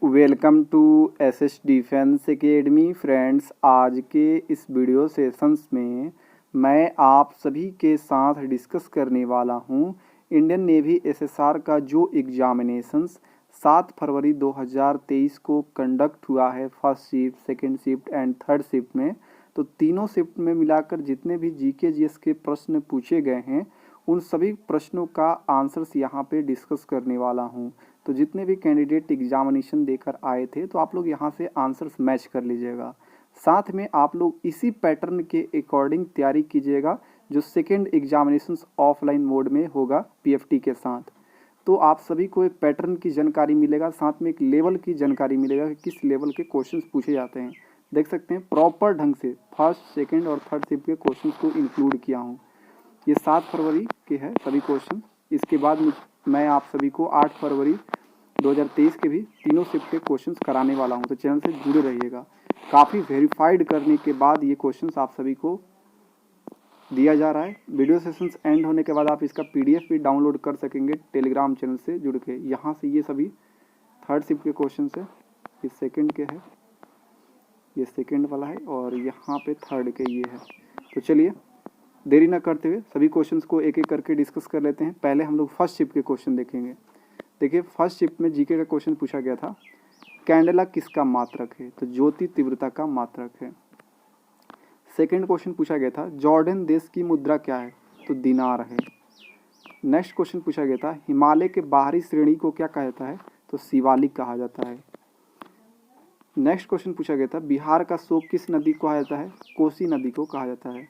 Welcome to SS defence academy friends. आज के इस वीडियो सेशंस में मैं आप सभी के साथ डिस्कस करने वाला हूं इंडियन नेवी एसएसआर का जो एग्जामिनेशंस 7 फरवरी 2023 को कंडक्ट हुआ है first shift, second shift and third shift में। तो तीनों शिफ्ट में मिलाकर जितने भी जीके जीएस के प्रश्न पूछे गए हैं उन सभी प्रश्नों का आंसर्स यहाँ पे डिस्कस करने वाला हूँ। तो जितने भी कैंडिडेट एग्जामिनेशन देकर आए थे तो आप लोग यहाँ से आंसर्स मैच कर लीजिएगा। साथ में आप लोग इसी पैटर्न के अकॉर्डिंग तैयारी कीजिएगा जो सेकेंड एग्जामिनेशन ऑफलाइन मोड में होगा पीएफटी के साथ। तो आप सभी को एक पैटर्न की जानकारी मिलेगा, साथ में एक लेवल की जानकारी मिलेगा कि किस लेवल के क्वेश्चंस पूछे जाते हैं। देख सकते हैं प्रॉपर ढंग से फर्स्ट, सेकेंड और थर्ड शिफ्ट के क्वेश्चंस को इंक्लूड किया हूँ। ये 7 फरवरी के हैं सभी क्वेश्चन। इसके बाद मैं आप सभी को 8 फरवरी 2023 के भी तीनों शिफ्ट के क्वेश्चंस कराने वाला हूं, तो चैनल से जुड़े रहिएगा। काफ़ी वेरीफाइड करने के बाद ये क्वेश्चंस आप सभी को दिया जा रहा है। वीडियो सेशंस एंड होने के बाद आप इसका पीडीएफ भी डाउनलोड कर सकेंगे टेलीग्राम चैनल से जुड़ के। यहाँ से ये सभी थर्ड शिफ्ट के क्वेश्चन है, ये सेकेंड के है, ये सेकेंड वाला है और यहाँ पे थर्ड के ये है। तो चलिए देरी ना करते हुए सभी क्वेश्चंस को एक एक करके डिस्कस कर लेते हैं। पहले हम लोग फर्स्ट शिफ्ट के क्वेश्चन देखेंगे। देखिए फर्स्ट शिफ्ट में जीके का क्वेश्चन पूछा गया था, कैंडेला किसका मात्रक है? तो ज्योति तीव्रता का मात्रक है। सेकंड क्वेश्चन पूछा गया था, जॉर्डन देश की मुद्रा क्या है? तो दिनार है। नेक्स्ट क्वेश्चन पूछा गया था, हिमालय के बाहरी श्रेणी को क्या कहा जाता है? तो शिवालिक कहा जाता है। नेक्स्ट क्वेश्चन पूछा गया था, बिहार का शोक किस नदी को कहा जाता है? कोसी नदी को कहा जाता है।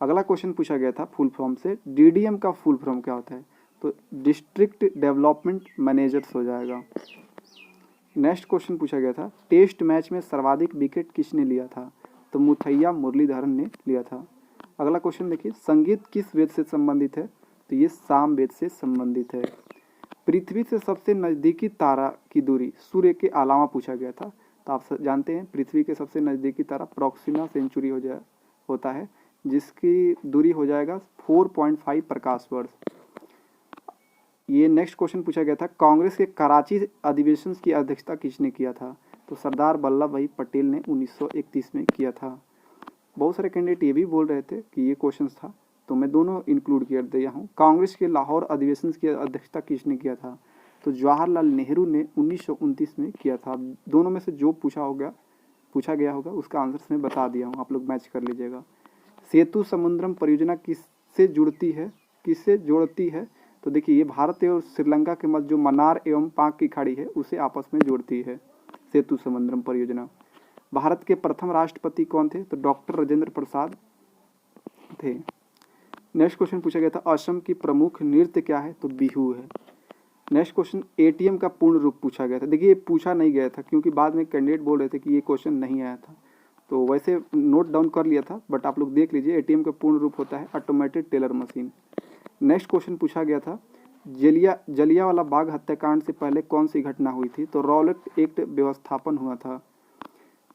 अगला क्वेश्चन पूछा गया था फुल फॉर्म से, डीडीएम का फुल फॉर्म क्या होता है? तो डिस्ट्रिक्ट डेवलपमेंट मैनेजर्स हो जाएगा। नेक्स्ट क्वेश्चन पूछा गया था, टेस्ट मैच में सर्वाधिक विकेट किसने लिया था? तो मुथैया मुरलीधरन ने लिया था। अगला क्वेश्चन देखिए, संगीत किस वेद से संबंधित है? तो ये साम वेद से संबंधित है। पृथ्वी से सबसे नज़दीकी तारा की दूरी सूर्य के अलावा पूछा गया था। तो आप जानते हैं पृथ्वी के सबसे नज़दीकी तारा प्रॉक्सिमा सेंचुरी होता है, जिसकी दूरी हो जाएगा 4.5 प्रकाश वर्ष। ये नेक्स्ट क्वेश्चन पूछा गया था, कांग्रेस के कराची अधिवेशन की अध्यक्षता किसने किया था? तो सरदार वल्लभ भाई पटेल ने 1931 में किया था। बहुत सारे कैंडिडेट ये भी बोल रहे थे कि ये क्वेश्चन था, तो मैं दोनों इंक्लूड कर दिया हूँ। कांग्रेस के लाहौर अधिवेशन की अध्यक्षता किसने किया था? तो जवाहरलाल नेहरू ने 1929 में किया था। दोनों में से जो पूछा गया होगा उसका आंसर मैं बता दिया हूँ, आप लोग मैच कर लीजिएगा। सेतु समुद्रम परियोजना किससे जोड़ती है? तो देखिए ये भारत और श्रीलंका के मध्य जो मन्नार एवं पाक की खाड़ी है उसे आपस में जोड़ती है सेतु समुद्रम परियोजना। भारत के प्रथम राष्ट्रपति कौन थे? तो डॉक्टर राजेंद्र प्रसाद थे। नेक्स्ट क्वेश्चन पूछा गया था, असम की प्रमुख नृत्य क्या है? तो बिहू है। नेक्स्ट क्वेश्चन, एटीएम का पूर्ण रूप पूछा गया था। देखिए ये पूछा नहीं गया था क्योंकि बाद में कैंडिडेट बोल रहे थे कि ये क्वेश्चन नहीं आया था, तो वैसे नोट डाउन कर लिया था, बट आप लोग देख लीजिए। एटीएम का पूर्ण रूप होता है automated teller machine. Next question पूछा गया था, जलियांवाला बाग हत्याकांड से पहले कौन सी घटना हुई थी? तो रॉलेट एक्ट व्यवस्थापन हुआ था।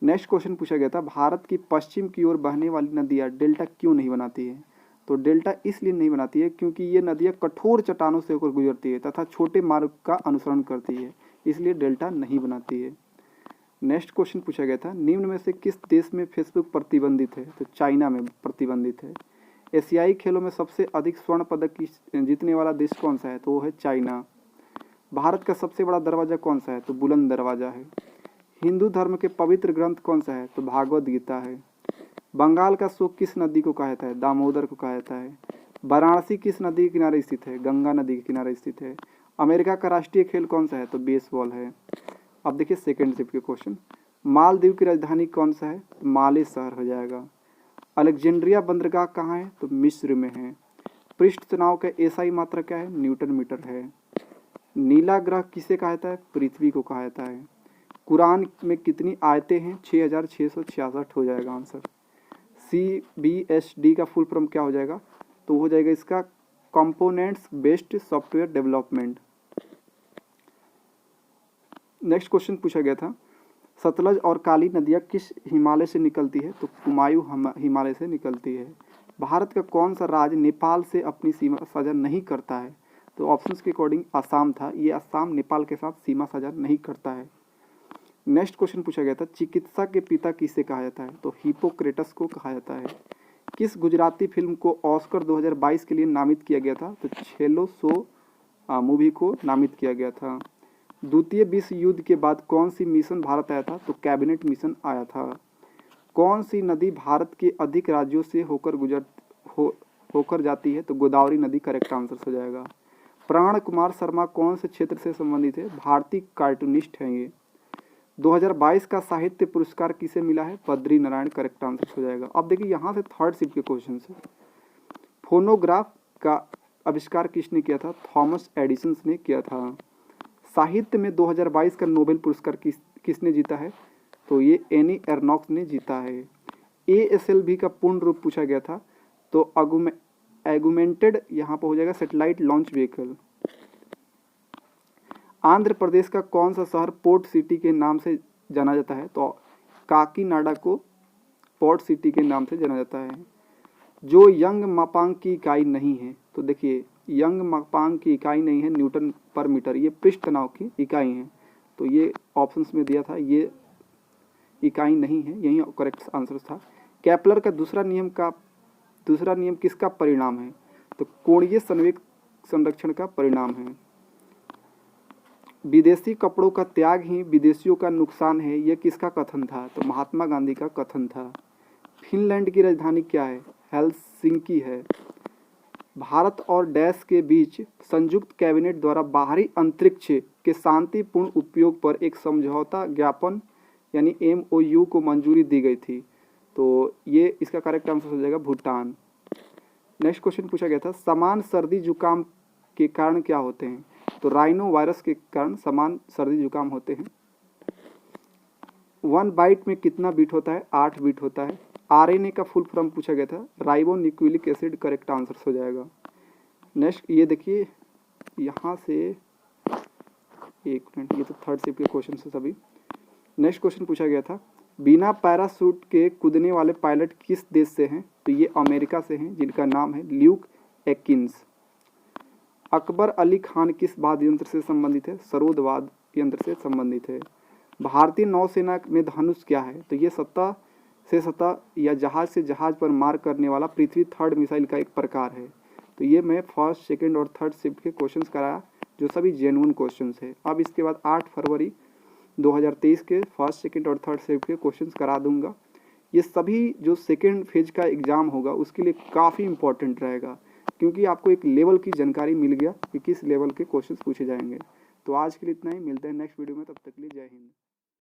नेक्स्ट क्वेश्चन पूछा गया था, भारत की पश्चिम की ओर बहने वाली नदियाँ डेल्टा क्यों नहीं बनाती है? तो डेल्टा इसलिए नहीं बनाती है क्योंकि ये नदियाँ कठोर चट्टानों से होकर गुजरती है तथा छोटे मार्ग का अनुसरण करती है, इसलिए डेल्टा नहीं बनाती है। नेक्स्ट क्वेश्चन पूछा गया था, निम्न में से किस देश में फेसबुक प्रतिबंधित है? तो चाइना में प्रतिबंधित है। एशियाई खेलों में सबसे अधिक स्वर्ण पदक जीतने वाला देश कौन सा है? तो वो है चाइना। भारत का सबसे बड़ा दरवाजा कौन सा है? तो बुलंद दरवाजा है। हिंदू धर्म के पवित्र ग्रंथ कौन सा है? तो भागवत गीता है। बंगाल का शोक किस नदी को कहा जाता है? दामोदर को कहा जाता है। वाराणसी किस नदी के किनारे स्थित है? गंगा नदी के किनारे स्थित है। अमेरिका का राष्ट्रीय खेल कौन सा है? तो बेसबॉल है। अब देखिए सेकेंड शिफ्ट के क्वेश्चन, मालदीव की राजधानी कौन सा है? माले शहर हो जाएगा। अलेक्जेंड्रिया बंदरगाह कहाँ है? तो मिस्र में है। पृष्ठ तनाव का एसआई मात्रा क्या है? न्यूटन मीटर है। नीला ग्रह किसे कहा जाता है? पृथ्वी को कहा जाता है। कुरान में कितनी आयतें हैं? 6666 हो जाएगा आंसर। CBSD का फुल फॉर्म क्या हो जाएगा? तो हो जाएगा इसका components based software development. Next question पूछा गया था, सतलज और काली नदियाँ किस हिमालय से निकलती है? तो कुमायूं हिमालय से निकलती है। भारत का कौन सा राज्य नेपाल से अपनी सीमा साझा नहीं करता है? तो ऑप्शंस के अकॉर्डिंग असम था। ये असम नेपाल के साथ सीमा साझा नहीं करता है। नेक्स्ट क्वेश्चन पूछा गया था, चिकित्सा के पिता किसे कहा जाता है? तो हिपोक्रेटस को कहा जाता है। किस गुजराती फिल्म को ऑस्कर 2022 के लिए नामित किया गया था? तो छेलो सो मूवी को नामित किया गया था। द्वितीय विश्व युद्ध के बाद कौन सी मिशन भारत आया था? तो कैबिनेट मिशन आया था। कौन सी नदी भारत के अधिक राज्यों से होकर जाती है? तो गोदावरी नदी करेक्ट आंसर हो जाएगा। प्राण कुमार शर्मा कौन से क्षेत्र से संबंधित है? भारतीय कार्टूनिस्ट हैं ये। 2022 का साहित्य पुरस्कार किसे मिला है? बद्री नारायण करेक्ट आंसर हो जाएगा। अब देखिए यहाँ से थर्ड शिफ्ट के क्वेश्चन है। फोनोग्राफ का आविष्कार किसने किया था? थॉमस एडिसन ने किया था। साहित्य में 2022 का नोबेल पुरस्कार किसने जीता है? तो ये एनी एर्नॉक्स ने जीता है। ASLV का पूर्ण रूप पूछा गया था, तो एगुमेंटेड यहाँ पर हो जाएगा satellite launch vehicle. Andhra Pradesh का कौन सा शहर पोर्ट सिटी के नाम से जाना जाता है? तो काकीनाडा को पोर्ट सिटी के नाम से जाना जाता है। जो यंग मापांक की इकाई नहीं है, तो देखिए यंग मापांक की इकाई नहीं है न्यूटन पर मीटर, ये पृष्ठ तनाव की इकाई है। तो ये ऑप्शंस में दिया था, ये इकाई नहीं है, यही करेक्ट आंसर था। केपलर का दूसरा नियम किसका परिणाम है? तो कोणीय संवेग संरक्षण का परिणाम है। विदेशी कपड़ों का त्याग ही विदेशियों का नुकसान है, यह किसका कथन था? तो महात्मा गांधी का कथन था। फिनलैंड की राजधानी क्या है? हेलसिंकी है। भारत और डैश के बीच संयुक्त कैबिनेट द्वारा बाहरी अंतरिक्ष के शांतिपूर्ण उपयोग पर एक समझौता ज्ञापन यानी MOU को मंजूरी दी गई थी। तो ये इसका करेक्ट आंसर हो जाएगा भूटान। नेक्स्ट क्वेश्चन पूछा गया था, समान सर्दी जुकाम के कारण क्या होते हैं? तो राइनो वायरस के कारण समान सर्दी जुकाम होते हैं। 1 बाइट में कितना बीट होता है? 8 बीट होता है। RNA का फुल फॉर्म पूछा गया था, राइबोन्यूक्लिक एसिड करेक्ट आंसर हो जाएगा। नेक्स्ट ये देखिए यहाँ से एक मिनट, ये तो थर्ड शिफ्ट के क्वेश्चन है सभी। नेक्स्ट क्वेश्चन पूछा गया था, बिना पैराशूट के कूदने वाले पायलट किस देश से हैं? तो ये अमेरिका से हैं, जिनका नाम है ल्यूक एकिंस। अकबर अली खान किस वाद्य यंत्र से संबंधित है? सरोद वाद्य यंत्र से संबंधित है। भारतीय नौसेना में धनुष क्या है? तो ये सतह से सतह या जहाज से जहाज पर मार करने वाला पृथ्वी थर्ड मिसाइल का एक प्रकार है। तो ये मैं फर्स्ट, सेकंड और थर्ड शिफ्ट के क्वेश्चंस कराया, जो सभी जेन्युइन क्वेश्चंस है। अब इसके बाद 8 फरवरी 2023 के फर्स्ट, सेकंड और थर्ड शिफ्ट के क्वेश्चंस करा दूंगा। ये सभी जो सेकंड फेज का एग्जाम होगा उसके लिए काफ़ी इंपॉर्टेंट रहेगा, क्योंकि आपको एक लेवल की जानकारी मिल गया कि किस लेवल के क्वेश्चंस पूछे जाएंगे। तो आज के लिए इतना ही, मिलते हैं नेक्स्ट वीडियो में, तब तक के लिए जय हिंद।